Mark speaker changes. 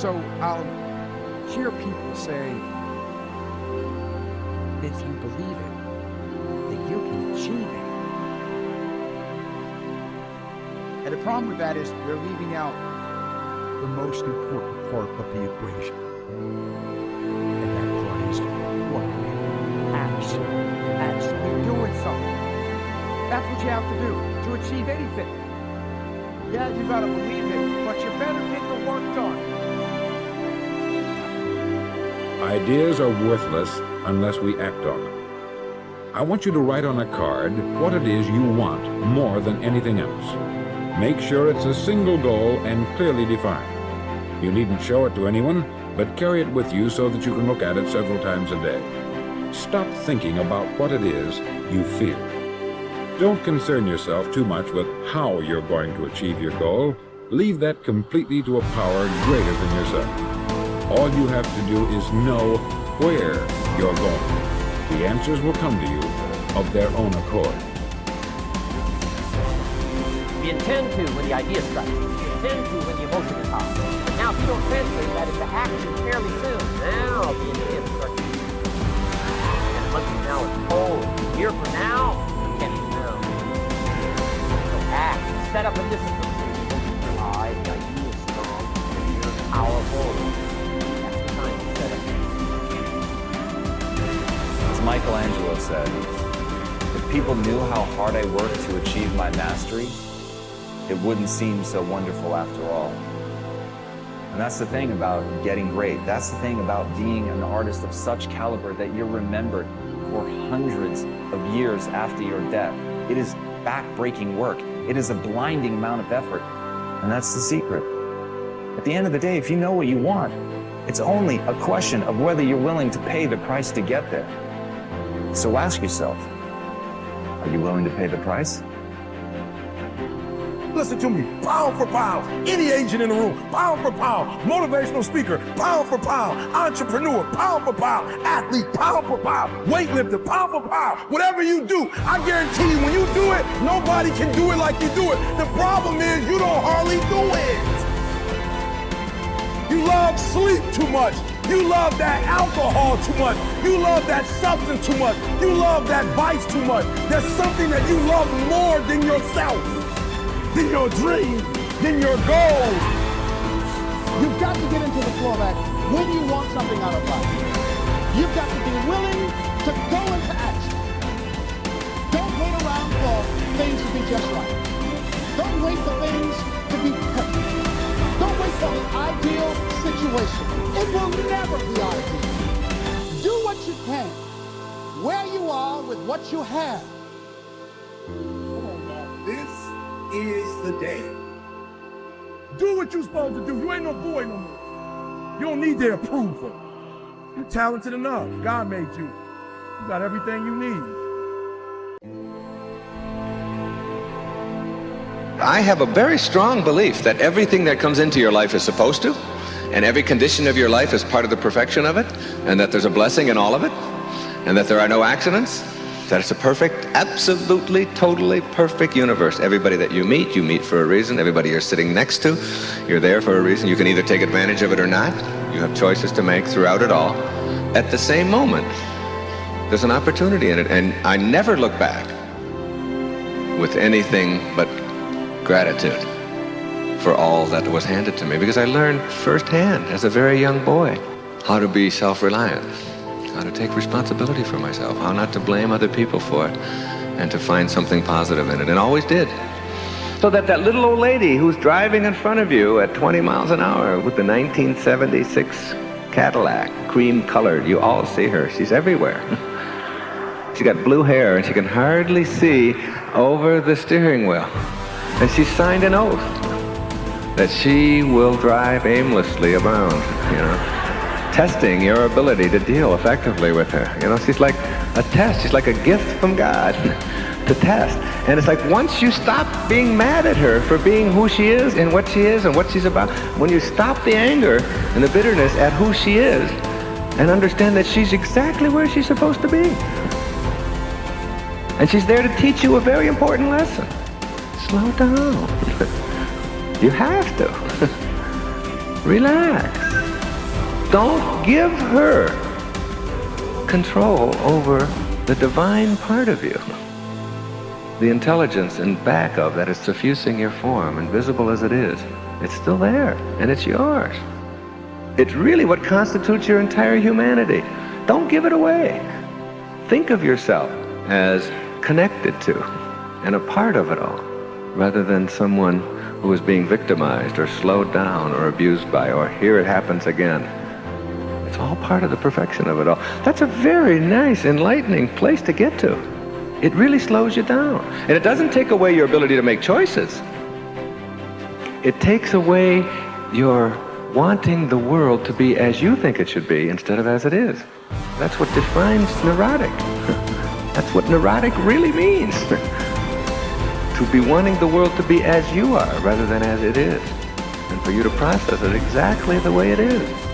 Speaker 1: So I'll hear people say, if you believe it, that you can achieve it. And the problem with that is they're leaving out the most important part of the equation. And that part is what? Actually doing something. That's what you have to do to achieve anything. Yeah, you gotta believe it, but you better get the work done.
Speaker 2: Ideas are worthless unless we act on them. I want you to write on a card what it is you want more than anything else. Make sure it's a single goal and clearly defined. You needn't show it to anyone, but carry it with you so that you can look at it several times a day. Stop thinking about what it is you feel. Don't concern yourself too much with how you're going to achieve your goal. Leave that completely to a power greater than yourself. All you have to do is know where you're going. The answers will come to you of their own accord.
Speaker 3: We intend to when the idea strikes. We intend to when the emotion is hot. But now if you don't translate that into action fairly soon, now the intent starts to and a month from now it's cold. A year from now, it can't be known. So act. Set up a discipline. The idea is strong, and you're powerful. That's the time to set up.
Speaker 4: As Michelangelo said, if people knew how hard I worked to achieve my mastery, it wouldn't seem so wonderful after all. And that's the thing about getting great. That's the thing about being an artist of such caliber that you're remembered for hundreds of years after your death. It is back-breaking work. It is a blinding amount of effort. And that's the secret. At the end of the day, if you know what you want, it's only a question of whether you're willing to pay the price to get there. So ask yourself, are you willing to pay the price?
Speaker 5: Listen to me, pound for pound, any agent in the room, pound for pound, motivational speaker, pound for pound, entrepreneur, pound for pound, athlete, pound for pound, weightlifter, pound for pound, whatever you do, I guarantee you when you do it, nobody can do it like you do it. The problem is you don't hardly do it. You love sleep too much. You love that alcohol too much. You love that substance too much. You love that vice too much. There's something that you love more than yourself, than your dream, than your goal.
Speaker 6: You've got to get into the flow of action when you want something out of life. You've got to be willing to go into action. Don't wait around for things to be just right. Don't wait for things to be perfect. Don't wait for the ideal situation. It will never be ideal. Do what you can, where you are with what you have.
Speaker 5: This is the day. Do what you're supposed to do. You ain't no boy no more. You don't need their approval. You're talented enough. God made you. You got everything you need.
Speaker 7: I have a very strong belief that everything that comes into your life is supposed to, and every condition of your life is part of the perfection of it, and that there's a blessing in all of it, and that there are no accidents, that it's a perfect, absolutely, totally perfect universe. Everybody that you meet for a reason. Everybody you're sitting next to, you're there for a reason. You can either take advantage of it or not. You have choices to make throughout it all. At the same moment, there's an opportunity in it, and I never look back with anything but gratitude for all that was handed to me, because I learned firsthand as a very young boy how to be self-reliant, how to take responsibility for myself, how not to blame other people for it, and to find something positive in it, and always did. So that little old lady who's driving in front of you at 20 miles an hour with the 1976 Cadillac, cream-colored, you all see her, she's everywhere. She got blue hair and she can hardly see over the steering wheel. And she signed an oath that she will drive aimlessly around, testing your ability to deal effectively with her. She's like a test. She's like a gift from God to test. And it's like once you stop being mad at her for being who she is and what she's about, when you stop the anger and the bitterness at who she is and understand that she's exactly where she's supposed to be. And she's there to teach you a very important lesson. Slow down. You have to. Relax. Don't give her control over the divine part of you. The intelligence in back of that is suffusing your form, invisible as it is. It's still there, and it's yours. It's really what constitutes your entire humanity. Don't give it away. Think of yourself as connected to and a part of it all, rather than someone who is being victimized or slowed down or abused by, or here it happens again. It's all part of the perfection of it all. That's a very nice, enlightening place to get to. It really slows you down. And it doesn't take away your ability to make choices. It takes away your wanting the world to be as you think it should be instead of as it is. That's what defines neurotic. That's what neurotic really means. To be wanting the world to be as you are rather than as it is. And for you to process it exactly the way it is.